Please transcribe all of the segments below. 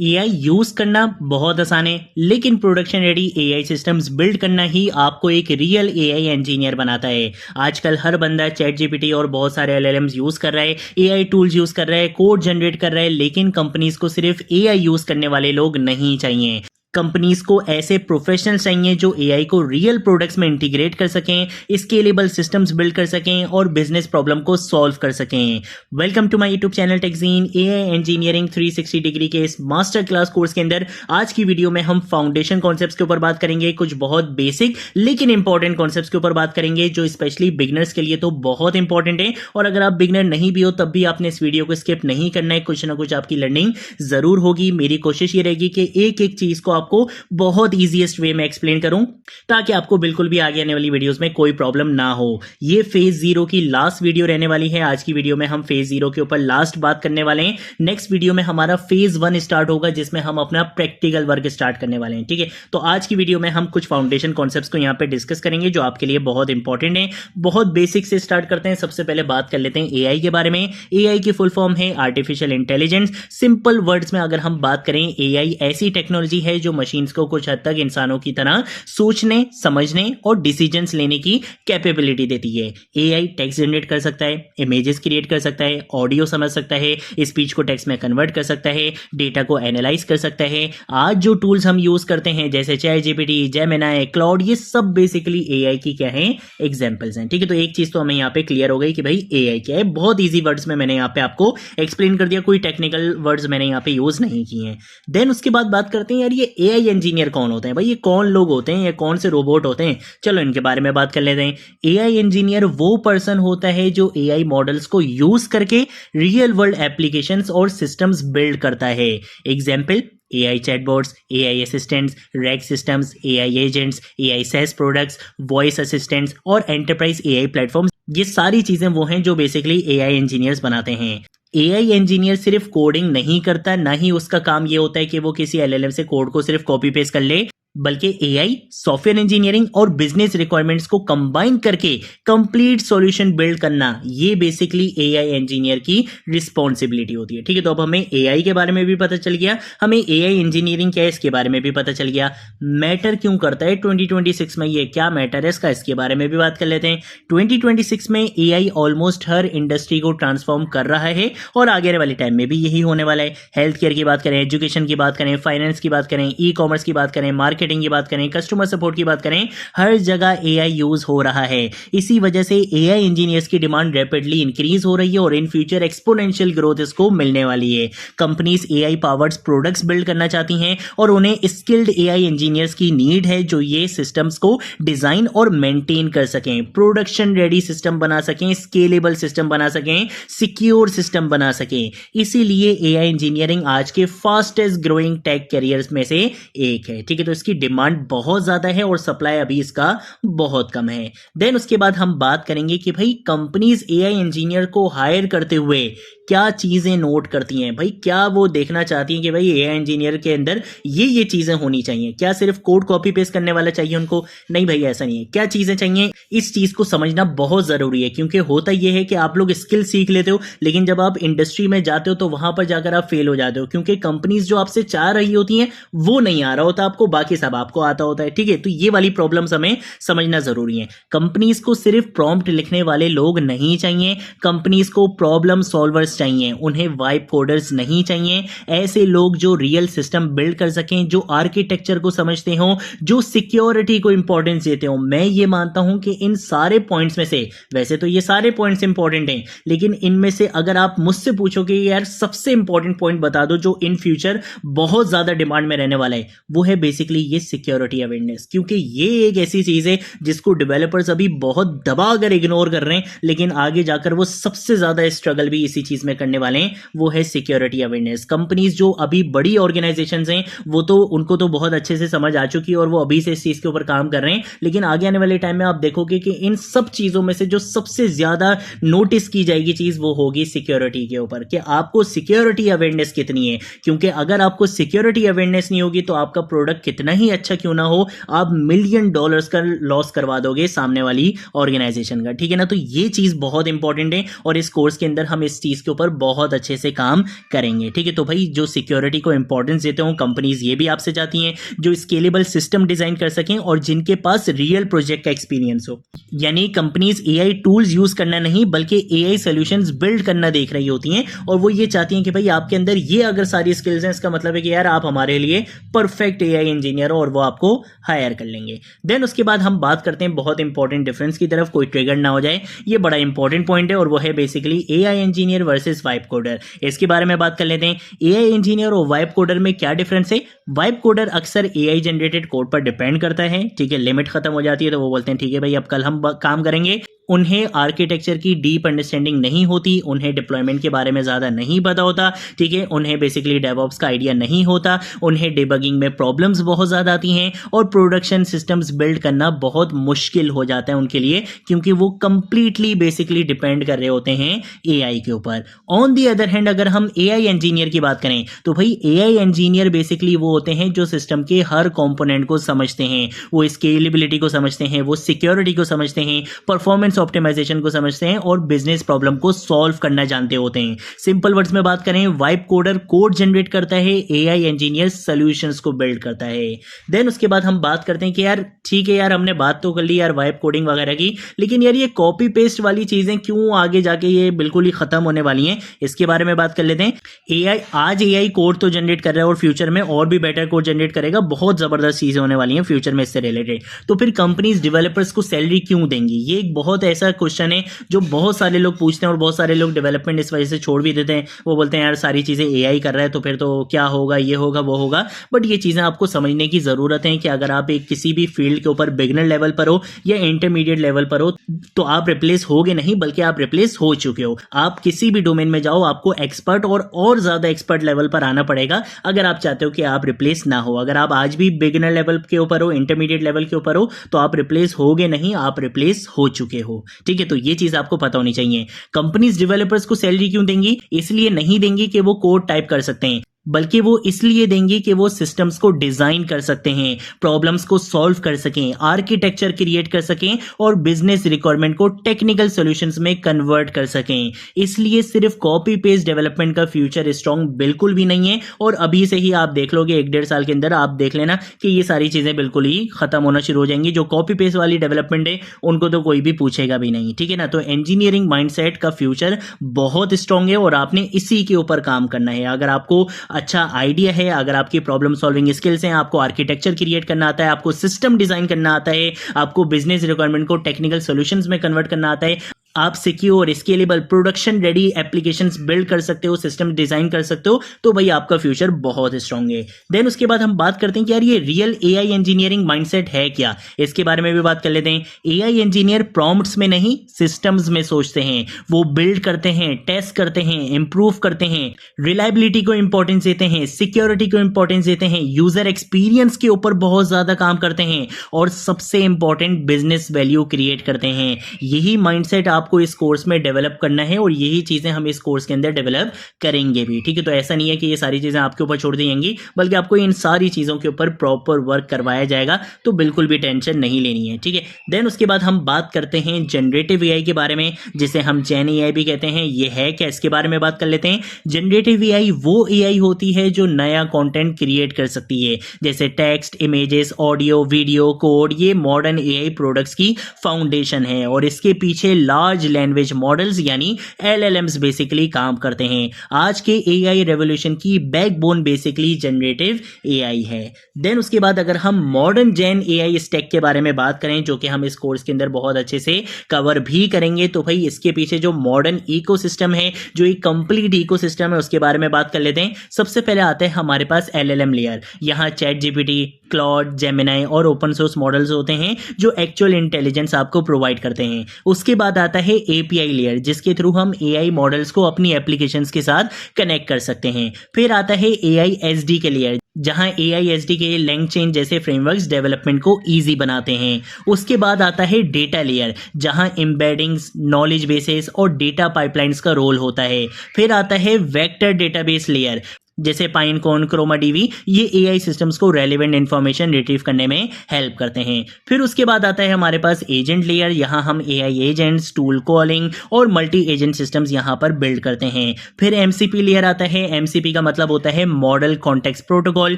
AI use करना बहुत आसान है, लेकिन production ready AI systems build करना ही आपको एक रियल एआई इंजीनियर बनाता है। आजकल हर बंदा चैट जीपीटी और बहुत सारे एलएलएम्स यूज कर रहा है, एआई टूल्स यूज कर रहा है, कोड जनरेट कर रहा है, लेकिन कंपनीज को सिर्फ एआई यूज करने वाले लोग नहीं चाहिए। कंपनीज को ऐसे प्रोफेशनल चाहिए जो एआई को रियल प्रोडक्ट्स में इंटीग्रेट कर सकें, स्केलेबल सिस्टम्स बिल्ड कर सकें और बिजनेस प्रॉब्लम को सॉल्व कर सकें। Welcome to my YouTube channel Techgene. AI engineering 360 degree के इस मास्टर क्लास कोर्स के अंदर आज की वीडियो में हम फाउंडेशन कॉन्सेप्ट्स के ऊपर बात करेंगे, कुछ बहुत बेसिक लेकिन इंपॉर्टेंट कॉन्सेप्ट्स के ऊपर बात करेंगे जो स्पेशली बिगिनर्स के लिए तो बहुत इंपॉर्टेंट है। और अगर आप बिगिनर नहीं भी हो तब भी आपने इस वीडियो को स्किप नहीं करना है, कुछ ना कुछ आपकी लर्निंग जरूर होगी। मेरी कोशिश ये रहेगी कि एक एक चीज को आपको बहुत इजीएस्ट वे में एक्सप्लेन करूं ताकि आपको बिल्कुल भी आगे आने वाली वीडियोस में कोई प्रॉब्लम ना हो। ये फेज 0 की लास्ट वीडियो रहने वाली है। आज की वीडियो में हम फेज 0 के ऊपर लास्ट बात करने वाले हैं। नेक्स्ट वीडियो में हमारा फेज 1 स्टार्ट होगा जिसमें हम अपना प्रैक्टिकल वर्क स्टार्ट करने वाले हैं। ठीक है, तो आज की वीडियो में हम कुछ फाउंडेशन कॉन्सेप्ट्स को यहां पे डिस्कस करेंगे जो आपके लिए बहुत इंपॉर्टेंट है। बहुत बेसिक से स्टार्ट करते हैं। सबसे पहले बात कर लेते हैं एआई के बारे में। एआई की फुल फॉर्म है आर्टिफिशियल इंटेलिजेंस। सिंपल वर्ड्स में अगर हम बात करें, एआई ऐसी टेक्नोलॉजी है जो मशीन्स को कुछ हद तक इंसानों की तरह सोचने, समझने और डिसीजंस लेने की कैपेबिलिटी देती है। एआई टेक्स्ट जनरेट कर सकता है, इमेजेस क्रिएट कर सकता है, ऑडियो समझ सकता है, स्पीच को टेक्स्ट में कन्वर्ट कर सकता है, डेटा को एनालाइज कर सकता है। आज जो टूल्स हम यूज करते हैं जैसे चैट जीपीटी, जेमिनी, क्लाउड, ये सब बेसिकली एआई की क्या है, एग्जांपल्स हैं। ठीक है, तो एक चीज तो हमें यहाँ पे क्लियर हो गई कि भाई एआई क्या है। बहुत ईजी वर्ड्स में मैंने यहाँ पे आपको एक्सप्लेन कर दिया, कोई टेक्निकल वर्ड्स मैंने यहाँ पे यूज नहीं किए हैं। देन उसके बाद बात करते हैं यार ये एआई इंजीनियर कौन होते हैं, भाई ये कौन लोग होते हैं, ये कौन से रोबोट होते हैं। चलो इनके बारे में बात कर लेते हैं। एआई इंजीनियर वो पर्सन होता है जो एआई मॉडल्स को यूज करके रियल वर्ल्ड एप्लीकेशंस और सिस्टम्स बिल्ड करता है। Example AI chatbots, AI assistants, RAG systems, AI agents, AI SaaS products, voice assistants और एंटरप्राइज एआई प्लेटफॉर्म्स। ये सारी चीजें वो हैं जो बेसिकली एआई इंजीनियर्स बनाते हैं। एआई इंजीनियर सिर्फ कोडिंग नहीं करता, ना ही उसका काम ये होता है कि वो किसी एलएलएम से कोड को सिर्फ कॉपी पेस्ट कर ले, बल्कि एआई सॉफ्टवेयर इंजीनियरिंग और बिजनेस रिक्वायरमेंट्स को कंबाइन करके कंप्लीट सॉल्यूशन बिल्ड करना, ये बेसिकली एआई इंजीनियर की रिस्पॉन्सिबिलिटी होती है। ठीक है, तो अब हमें एआई के बारे में भी पता चल गया, हमें एआई इंजीनियरिंग क्या है इसके बारे में भी पता चल गया। मैटर क्यों करता है 2026 में, ये क्या मैटर है इसका, इसके बारे में भी बात कर लेते हैं। 2026 में एआई ऑलमोस्ट हर इंडस्ट्री को ट्रांसफॉर्म कर रहा है और आगे आने वाले टाइम में भी यही होने वाला है। हेल्थ केयर की बात करें, एजुकेशन की बात करें, फाइनेंस की बात करें, ई कॉमर्स की बात करें, मार्केटिंग की बात करें, कस्टमर सपोर्ट की बात करें, हर जगह एआई यूज हो रहा है। इसी वजह से एआई इंजीनियर्स की डिमांड रैपिडली इंक्रीज हो रही है और इन फ्यूचर एक्सपोनेंशियल ग्रोथ इसको मिलने वाली है। Companies AI powered products build करना चाहती हैं और उन्हें स्किल्ड एआई इंजीनियर्स की नीड है जो ये सिस्टम्स को डिजाइन और मेंटेन कर सकें, प्रोडक्शन रेडी सिस्टम बना सकें, स्केलेबल सिस्टम बना सकें, सिक्योर सिस्टम बना सकें। इसीलिए एआई इंजीनियरिंग आज के फास्टेस्ट ग्रोइंग टेक कैरियर्स में से एक है। ठीक है, तो इसकी डिमांड बहुत ज्यादा है और सप्लाई अभी इसका बहुत कम है। देन उसके बाद हम बात करेंगे कि भाई कंपनीज एआई इंजीनियर को हायर करते हुए क्या चीजें नोट करती हैं। भाई क्या वो देखना चाहती हैं कि भाई एआई इंजीनियर के अंदर ये चीजें होनी चाहिए, क्या सिर्फ कोड कॉपी पेस्ट करने वाला चाहिए उनको, नहीं भाई ऐसा नहीं है। क्या चीजें चाहिए, इस चीज को समझना बहुत जरूरी है, क्योंकि होता यह है कि आप लोग स्किल सीख लेते हो लेकिन जब आप इंडस्ट्री में जाते हो तो वहां पर जाकर आप फेल हो जाते हो, क्योंकि कंपनीज जो आपसे चाह रही होती हैं वो नहीं आ रहा होता आपको, बाकी सब आपको आता होता है। ठीक है, तो ये वाली प्रॉब्लम्स हमें समझना जरूरी है। कंपनीज को सिर्फ प्रॉम्प्ट लिखने वाले लोग नहीं चाहिए, कंपनीज को प्रॉब्लम सॉल्वर्स चाहिए, उन्हें वाइब कोडर्स नहीं चाहिए। ऐसे लोग जो रियल सिस्टम बिल्ड कर सकें, जो आर्किटेक्चर को समझते हो, जो सिक्योरिटी को इंपॉर्टेंस देते हो। मैं ये मानता हूं कि इन सारे पॉइंट्स में से, वैसे तो ये सारे पॉइंट्स इंपॉर्टेंट हैं, लेकिन इनमें से अगर आप मुझसे पूछो कि यार सबसे इंपॉर्टेंट पॉइंट बता दो जो इन फ्यूचर बहुत ज्यादा डिमांड में रहने वाला है, वो है बेसिकली ये सिक्योरिटी अवेयरनेस। क्योंकि ये एक ऐसी चीज है जिसको डेवलपर्स अभी बहुत दबाकर इग्नोर कर रहे हैं, लेकिन आगे जाकर वो सबसे ज्यादा स्ट्रगल भी इसी चीज में करने वाले हैं, वो है सिक्योरिटी अवेयरनेस। कंपनीज जो अभी बड़ी ऑर्गेनाइजेशंस हैं वो तो उनको तो बहुत अच्छे से समझ आ चुकी है और वो अभी से इस चीज के ऊपर काम कर रहे हैं, लेकिन आगे आने वाले टाइम में आप देखोगे कि इन सब चीजों में से जो सबसे ज्यादा नोटिस की जाएगी चीज वो होगी सिक्योरिटी के ऊपर, कि आपको सिक्योरिटी अवेयरनेस कितनी है। क्योंकि अगर आपको सिक्योरिटी अवेयरनेस नहीं होगी तो आपका प्रोडक्ट कितना ही अच्छा क्यों ना हो, आप $1 मिलियन का लॉस करवा दोगे सामने वाली ऑर्गेनाइजेशन का, ठीक है ना। तो ये चीज बहुत इंपॉर्टेंट है और इस कोर्स के अंदर हम इस चीज के ऊपर बहुत अच्छे से काम करेंगे, ठीक है। तो भाई जो सिक्योरिटी को इंपॉर्टेंस देते हो कंपनीज ये भी आपसे चाहती हैं, जो स्केलेबल सिस्टम डिजाइन कर सकें और जिनके पास रियल प्रोजेक्ट का एक्सपीरियंस हो। यानी कंपनीज एआई टूल्स यूज करना नहीं बल्कि एआई सॉल्यूशंस बिल्ड करना देख रही होती हैं और वो ये चाहती हैं कि भाई आपके अंदर ये अगर सारी स्किल्स हैं, इसका मतलब है कि यार आप हमारे लिए परफेक्ट एआई इंजीनियर हो और वो आपको हायर कर लेंगे। देन उसके बाद हम बात करते हैं बहुत इंपॉर्टेंट डिफरेंस की तरफ, कोई ट्रिगर ना हो जाए, ये बड़ा इंपॉर्टेंट पॉइंट है और वो है basically AI engineer versus vibe coder. इसके बारे में बात कर लेते हैं। एआई इंजीनियर और वाइब कोडर में क्या डिफरेंस है। वाइब कोडर अक्सर एआई जनरेटेड कोड पर डिपेंड करता है, ठीक है। लिमिट खत्म हो जाती है तो वो बोलते हैं ठीक है भाई अब कल हम काम करेंगे। उन्हें आर्किटेक्चर की डीप अंडरस्टैंडिंग नहीं होती, उन्हें डिप्लॉयमेंट के बारे में ज़्यादा नहीं पता होता, ठीक है। उन्हें बेसिकली डेवऑप्स का आइडिया नहीं होता, उन्हें डिबगिंग में प्रॉब्लम्स बहुत ज़्यादा आती हैं और प्रोडक्शन सिस्टम्स बिल्ड करना बहुत मुश्किल हो जाता है उनके लिए, क्योंकि वो कंप्लीटली बेसिकली डिपेंड कर रहे होते हैं एआई के ऊपर। ऑन दी अदर हैंड अगर हम एआई इंजीनियर की बात करें तो भाई एआई इंजीनियर बेसिकली वो होते हैं जो सिस्टम के हर कंपोनेंट को समझते हैं, वो स्केलेबिलिटी को समझते हैं, वो सिक्योरिटी को समझते हैं, परफॉर्मेंस ऑप्टिमाइजेशन को समझते हैं और बिजनेस प्रॉब्लम को सॉल्व करना जानते होते हैं। सिंपल वर्ड्स में बात करें, वाइब कोडर कोड जनरेट करता है, एआई इंजीनियर सॉल्यूशंस को बिल्ड करता है। देन उसके बाद हम बात करते हैं कि यार ठीक है यार हमने बात तो कर ली यार वाइब कोडिंग वगैरह की, लेकिन यार ये कॉपी पेस्ट वाली चीजें क्यों आगे जाके ये बिल्कुल ही खत्म होने वाली हैं, इसके बारे में बात कर लेते हैं। एआई कोड तो जनरेट कर रहा है और फ्यूचर में और भी बेटर कोड जनरेट करेगा, बहुत जबरदस्त चीजें होने वाली हैं फ्यूचर में इससे रिलेटेड। तो फिर कंपनीज डेवलपर्स को सैलरी क्यों देंगी, ये एक बहुत ऐसा क्वेश्चन है जो बहुत सारे लोग पूछते हैं और बहुत सारे लोग डेवलपमेंट इस वजह से छोड़ भी देते हैं। वो बोलते हैं यार सारी चीजें एआई कर रहा है तो फिर तो क्या होगा, ये होगा वो होगा। बट ये चीजें आपको समझने की जरूरत है कि अगर आप एक किसी भी फील्ड के ऊपर बिगिनर लेवल पर हो या इंटरमीडिएट लेवल पर हो तो आप रिप्लेस होगे नहीं बल्कि आप रिप्लेस हो चुके हो। आप किसी भी डोमेन में जाओ आपको एक्सपर्ट और ज्यादा एक्सपर्ट लेवल पर आना पड़ेगा अगर आप चाहते हो कि आप रिप्लेस ना हो। अगर आप आज भी बिगिनर लेवल के ऊपर हो, इंटरमीडिएट लेवल के ऊपर हो तो आप रिप्लेस होगे नहीं, आप रिप्लेस हो चुके हो, ठीक है। तो ये चीज आपको पता होनी चाहिए। कंपनीज डेवलपर्स को सैलरी क्यों देंगी, इसलिए नहीं देंगी कि वो कोड टाइप कर सकते हैं, बल्कि वो इसलिए देंगे कि वो सिस्टम्स को डिजाइन कर सकते हैं, प्रॉब्लम्स को सॉल्व कर सकें, आर्किटेक्चर क्रिएट कर सकें और बिजनेस रिक्वायरमेंट को टेक्निकल सॉल्यूशंस में कन्वर्ट कर सकें। इसलिए सिर्फ कॉपी पेस्ट डेवलपमेंट का फ्यूचर स्ट्रांग बिल्कुल भी नहीं है और अभी से ही आप देख लोगे 1-1.5 साल के अंदर आप देख लेना कि ये सारी चीजें बिल्कुल ही खत्म होना शुरू हो जाएंगी। जो कॉपी पेस्ट वाली डेवलपमेंट है उनको तो कोई भी पूछेगा भी नहीं, ठीक है ना। तो इंजीनियरिंग माइंडसेट का फ्यूचर बहुत स्ट्रांग है और आपने इसी के ऊपर काम करना है। अगर आपको अच्छा आइडिया है, अगर आपकी प्रॉब्लम सॉल्विंग स्किल्स हैं, आपको आर्किटेक्चर क्रिएट करना आता है, आपको सिस्टम डिजाइन करना आता है, आपको बिजनेस रिक्वायरमेंट को टेक्निकल सॉल्यूशंस में कन्वर्ट करना आता है, आप secure scalable production ready applications build कर सकते हो, सिस्टम डिजाइन कर सकते हो, तो भाई आपका फ्यूचर बहुत स्ट्रांग है। देन उसके बाद हम बात करते हैं कि यार ये रियल एआई इंजीनियरिंग माइंडसेट है क्या, इसके बारे में भी बात कर लेते हैं। एआई इंजीनियर प्रॉम्प्ट्स में नहीं सिस्टम्स में सोचते हैं, वो बिल्ड करते हैं, टेस्ट करते हैं, इंप्रूव करते हैं, रिलायबिलिटी को इंपॉर्टेंस देते हैं, सिक्योरिटी को इंपॉर्टेंस देते हैं, यूजर एक्सपीरियंस के ऊपर बहुत ज्यादा काम करते हैं और सबसे इंपॉर्टेंट बिजनेस वैल्यू क्रिएट करते हैं। यही माइंडसेट आपको इस कोर्स में डेवलप करना है और यही चीजें हम इस कोर्स के अंदर डेवलप करेंगे भी, ठीक है। तो ऐसा नहीं है कि ये सारी चीजें आपके ऊपर छोड़ दी जाएंगी, बल्कि आपको इन सारी चीजों के ऊपर प्रॉपर वर्क करवाया जाएगा, तो बिल्कुल भी टेंशन नहीं लेनी है, ठीक है। देन उसके बाद हम बात करते हैं जनरेटिव एआई के बारे में, जिसे हम जेन एआई भी कहते हैं। ये है क्या, इसके बारे में बात कर लेते हैं। जनरेटिव एआई वो एआई होती है जो नया कंटेंट क्रिएट कर सकती है, जैसे text, images, audio, video, code. ये मॉडर्न एआई प्रोडक्ट्स की फाउंडेशन है और इसके पीछे लार्ज लैंग्वेज मॉडल्स यानी एलएलएम्स बेसिकली काम करते हैं। आज के एआई रेवोल्यूशन की बैकबोन बेसिकली जनरेटिव एआई है। देन उसके बाद अगर हम मॉडर्न जेन एआई स्टैक के बारे में बात करें, जो कि हम इस कोर्स के अंदर बहुत अच्छे से कवर भी करेंगे, तो भाई इसके पीछे जो मॉडर्न इकोसिस्टम है, जो एक कंप्लीट इकोसिस्टम है, उसके बारे में बात कर लेते हैं। सबसे पहले आता है हमारे पास एलएलएम लेयर। यहाँ चैट जीपीटी, क्लॉड, जेमिनाई और ओपन सोर्स मॉडल्स होते हैं जो एक्चुअल इंटेलिजेंस आपको प्रोवाइड करते हैं। उसके बाद आता है एपीआई लेयर, जिसके थ्रू हम एआई मॉडल्स को अपनी एप्लीकेशंस के साथ कनेक्ट कर सकते हैं। फिर आता है एआई एसडीके लेयर, जहां एआई एसडीके लैंगचेन जैसे फ्रेमवर्क्स डेवलपमेंट को इजी बनाते हैं। उसके बाद आता है डेटा लेयर, जहां एम्बेडिंग्स, नॉलेज बेसेस और डेटा पाइपलाइंस का रोल होता है। फिर आता है वेक्टर डेटाबेस लेयर, जैसे पाइनकोन, क्रोमाडीबी, ये एआई सिस्टम्स को रेलेवेंट इन्फॉर्मेशन रिट्रीव करने में हेल्प करते हैं। फिर उसके बाद आता है हमारे पास एजेंट लेयर। यहाँ हम एआई एजेंट्स, टूल कॉलिंग और मल्टी एजेंट सिस्टम्स यहाँ पर बिल्ड करते हैं। फिर एमसीपी लेयर आता है। एमसीपी का मतलब होता है मॉडल कॉन्टेक्स्ट प्रोटोकॉल।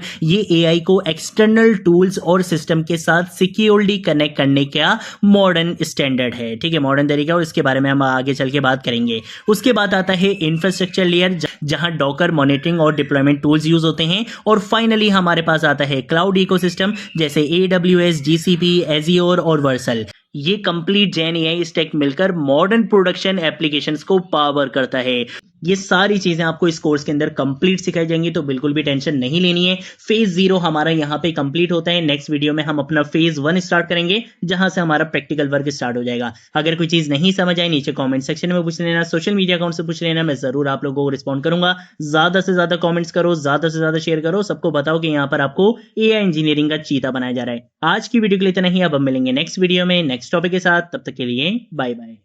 ये एआई को एक्सटर्नल टूल्स और सिस्टम के साथ सिक्योरली कनेक्ट करने का मॉडर्न स्टैंडर्ड है, ठीक है, मॉडर्न तरीका, और इसके बारे में हम आगे चल के बात करेंगे। उसके बाद आता है इंफ्रास्ट्रक्चर लेयर, जहां डॉकर, मॉनिटरिंग और डिप्लॉयमेंट टूल्स यूज होते हैं। और फाइनली हमारे पास आता है क्लाउड इकोसिस्टम, जैसे AWS, GCP, एजियोर और वर्सल। ये कंप्लीट जेन एआई स्टैक मिलकर मॉडर्न प्रोडक्शन एप्लीकेशंस को पावर करता है। ये सारी चीजें आपको इस कोर्स के अंदर कंप्लीट सिखाई जाएंगी, तो बिल्कुल भी टेंशन नहीं लेनी है। फेज 0 हमारा यहाँ पे कंप्लीट होता है। नेक्स्ट वीडियो में हम अपना फेज 1 स्टार्ट करेंगे, जहां से हमारा प्रैक्टिकल वर्क स्टार्ट हो जाएगा। अगर कोई चीज नहीं समझ आई, नीचे कमेंट सेक्शन में पूछ लेना, सोशल मीडिया अकाउंट से पूछ लेना, मैं जरूर आप लोगों को रिस्पॉन्ड करूंगा। ज्यादा से ज्यादा कॉमेंट्स करो, ज्यादा से ज्यादा शेयर करो, सबको बताओ कि यहाँ पर आपको एआई इंजीनियरिंग का चीता बनाया जा रहा है। आज की वीडियो के लिए इतना ही, अब हम मिलेंगे नेक्स्ट वीडियो में नेक्स्ट टॉपिक के साथ। तब तक के लिए बाय बाय।